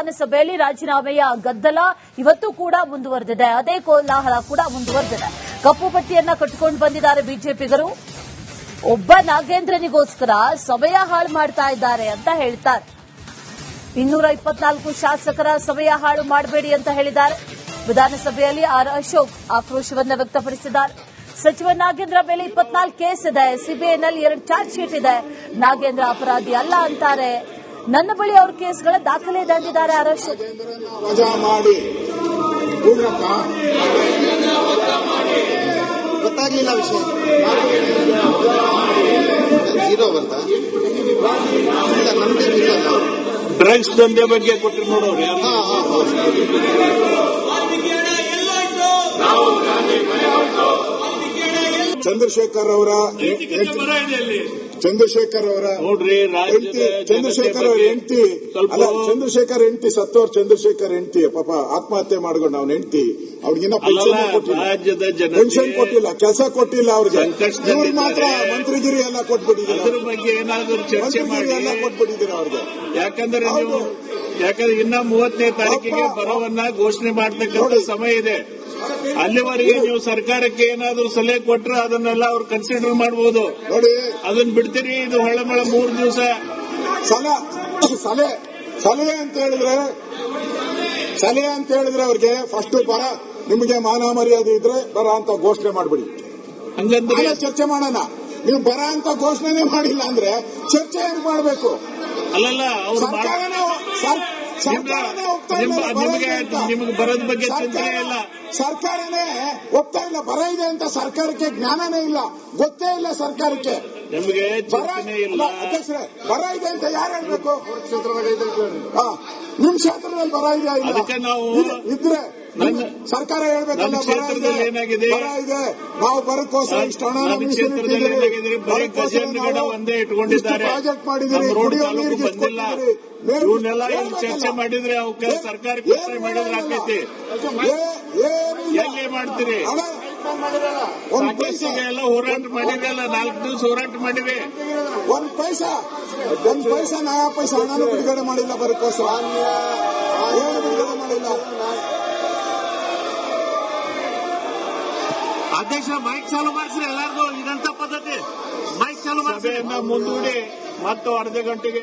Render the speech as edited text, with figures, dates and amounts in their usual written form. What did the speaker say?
ವಿಧಾನಸಭೆಯಲ್ಲಿ ರಾಜೀನಾಮೆಯ ಗದ್ದಲ ಇವತ್ತು ಕೂಡ ಮುಂದುವರೆದಿದೆ. ಅದೇ ಕೋಲಾಹಲ ಕೂಡ ಮುಂದುವರೆದಿದೆ. ಕಪ್ಪು ಪಟ್ಟಿಯನ್ನ ಕಟ್ಟಿಕೊಂಡು ಬಂದಿದ್ದಾರೆ ಬಿಜೆಪಿಗರು. ಒಬ್ಬ ನಾಗೇಂದ್ರನಿಗೋಸ್ಕರ ಸಮಯ ಹಾಳು ಮಾಡ್ತಾ ಇದ್ದಾರೆ ಅಂತ ಹೇಳ್ತಾರೆ. 224 ಶಾಸಕರ ಸಮಯ ಹಾಳು ಮಾಡಬೇಡಿ ಅಂತ ಹೇಳಿದ್ದಾರೆ. ವಿಧಾನಸಭೆಯಲ್ಲಿ ಆರ್ ಅಶೋಕ್ ಆಕ್ರೋಶವನ್ನು ವ್ಯಕ್ತಪಡಿಸಿದ್ದಾರೆ. ಸಚಿವ ನಾಗೇಂದ್ರ ಮೇಲೆ 24 ಕೇಸ್ ಇದೆ. ಸಿಬಿಐನಲ್ಲಿ 2 ಚಾರ್ಜ್ ಶೀಟ್ ಇದೆ. ನಾಗೇಂದ್ರ ಅಪರಾಧಿ ಅಲ್ಲ ಅಂತಾರೆ. ನನ್ನ ಬಳಿ ಅವ್ರ ಕೇಸ್ಗಳ ದಾಖಲೆ ಇದೆ ಅಂದಿದ್ದಾರೆ ಆರ್ ಅಶೋಕ್. ಗೊತ್ತಾಗ್ಲಿಲ್ಲ ವಿಷಯ ಡ್ರಗ್ಸ್ ದಂಧೆ ಬಗ್ಗೆ ಕೊಟ್ಟರು ನೋಡೋರು ಚಂದ್ರಶೇಖರ್ ಅವರ ನೋಡ್ರಿ ಚಂದ್ರಶೇಖರ್ ಅವರ ಹೆಂಡತಿ ಅಲ್ಲ, ಚಂದ್ರಶೇಖರ್ ಹೆಂಡತಿ ಸತ್ತೋರ್ ಚಂದ್ರಶೇಖರ್ ಹೆಂಡತಿ ಪಾಪ ಆತ್ಮಹತ್ಯೆ ಮಾಡ್ಕೊಂಡು ಅವ್ನ ಹೆಂಡತಿ ಅವ್ರಿಗಿನ್ನ ಪೆನ್ಷನ್ ಕೊಟ್ಟಿಲ್ಲ, ಕೆಲಸ ಕೊಟ್ಟಿಲ್ಲ ಅವ್ರಿಗೆ. ಇವ್ರು ಮಾತ್ರ ಮಂತ್ರಿಗಿರಿ ಎಲ್ಲ ಕೊಟ್ಬಿಟ್ಟಿದ್ದೀರಿ, ಅದ್ರ ಬಗ್ಗೆ ಏನಾದರೂ ಚರ್ಚೆ ಮಾಡಿ ಎಲ್ಲ ಕೊಟ್ಬಿಟ್ಟಿದ್ದೀರಿ ಅವ್ರಿಗೆ. ಯಾಕಂದ್ರೆ ಇನ್ನ 30ನೇ ತಾರೀಕಿಗೆ ಬರವನ್ನ ಘೋಷಣೆ ಮಾಡತಕ್ಕಂಥ ಸಮಯ ಇದೆ. ಅಲ್ಲಿವರೆಗೆ ನೀವು ಸರ್ಕಾರಕ್ಕೆ ಏನಾದರೂ ಸಲಹೆ ಕೊಟ್ರೆ ಅದನ್ನೆಲ್ಲ ಅವ್ರು ಕನ್ಸಿಡರ್ ಮಾಡಬಹುದು. ನೋಡಿ, ಅದನ್ನ ಬಿಡ್ತೀರಿ. ಇದು ಹೊಳಮಳ 3 ದಿವಸ ಸಲಹೆ ಅಂತ ಹೇಳಿದ್ರೆ ಅವ್ರಿಗೆ ಫಸ್ಟ್ ಬರ, ನಿಮಗೆ ಮಾನ ಮರ್ಯಾದೆ ಇದ್ರೆ ಬರ ಅಂತ ಘೋಷಣೆ ಮಾಡ್ಬಿಡಿ, ಹಂಗಂದ್ರೆ ಚರ್ಚೆ ಮಾಡೋಣ. ನೀವು ಬರ ಅಂತ ಘೋಷಣೆ ಮಾಡಿಲ್ಲ ಅಂದ್ರೆ ಚರ್ಚೆ ಏನ್ ಮಾಡಬೇಕು? ಅಲ್ಲಲ್ಲ, ಅವ್ರು ನಿಮಗೆ ಬರೋದ್ ಬಗ್ಗೆ ಚಿಂತನೆ ಇಲ್ಲ. ಸರ್ಕಾರನೇ ಒಪ್ತಾ ಇಲ್ಲ, ಬರ ಇದೆ ಅಂತ ಸರ್ಕಾರಕ್ಕೆ ಜ್ಞಾನನೇ ಇಲ್ಲ, ಗೊತ್ತೇ ಇಲ್ಲ ಸರ್ಕಾರಕ್ಕೆ. ನಿಮಗೆ ಚಿಂತನೆ ಇಲ್ಲ. ಅಧ್ಯಕ್ಷರೇ, ಬರ ಇದೆ ಅಂತ ಯಾರು ಹೇಳ್ಬೇಕು? ನಿಮ್ ಕ್ಷೇತ್ರದಲ್ಲಿ ಬರ ಇದೆಯಾ? ಅದಕ್ಕೆ ನಾವು ಇದ್ರೆ ಸರ್ಕಾರ ಹೇಳ್ಬೇಕಲ್ಲ, ಏನಾಗಿದೆ, ಬರ ಇದೆ, ನಾವು ಬರಕ್ಕೋಸ್ಕರ ಇಷ್ಟು ಹಣ ಒಂದೇ ಇಟ್ಕೊಂಡಿದ್ದಾರೆ, ಪ್ರಾಜೆಕ್ಟ್ ಮಾಡಿದಿರಿ, ಕುಡಿಯೋ ನೀರಿಗೆ ಇವನ್ನೆಲ್ಲ ಚರ್ಚೆ ಮಾಡಿದ್ರೆ ಅವಕ್ಕೆ ಸರ್ಕಾರಕ್ಕೆ ಮಾಡಿದ್ರೆ ಆಗ್ತೈತಿ. ಎಲ್ಲಿ ಮಾಡ್ತೀರಿ? ಎಲ್ಲ ಹೋರಾಟ ಮಾಡಿರಲ್ಲ, 4 ದಿವಸ ಹೋರಾಟ ಮಾಡಿವೆ. ಒಂದ್ ಪೈಸಾ ನಯಾ ಪೈಸಾ ಹಣನೂ ಬಿಡುಗಡೆ ಮಾಡಿಲ್ಲ ಬರಕ್ಕೋಸ್ಕರ, ಏನು ಬಿಡುಗಡೆ ಮಾಡಿಲ್ಲ. ಅಧ್ಯಕ್ಷ, ಮೈಕ್ ಚಾಲು ಮಾಡಿಸ್ರಿ ಎಲ್ಲಾರ್ದು. ಇದಂತ ಪದ್ಧತಿ. ಮೈಕ್ ಚಾಲು ಮಾಡಿಸಿ ಮುಂದೂಡಿ ಮತ್ತು ಅರ್ಧ ಗಂಟೆಗೆ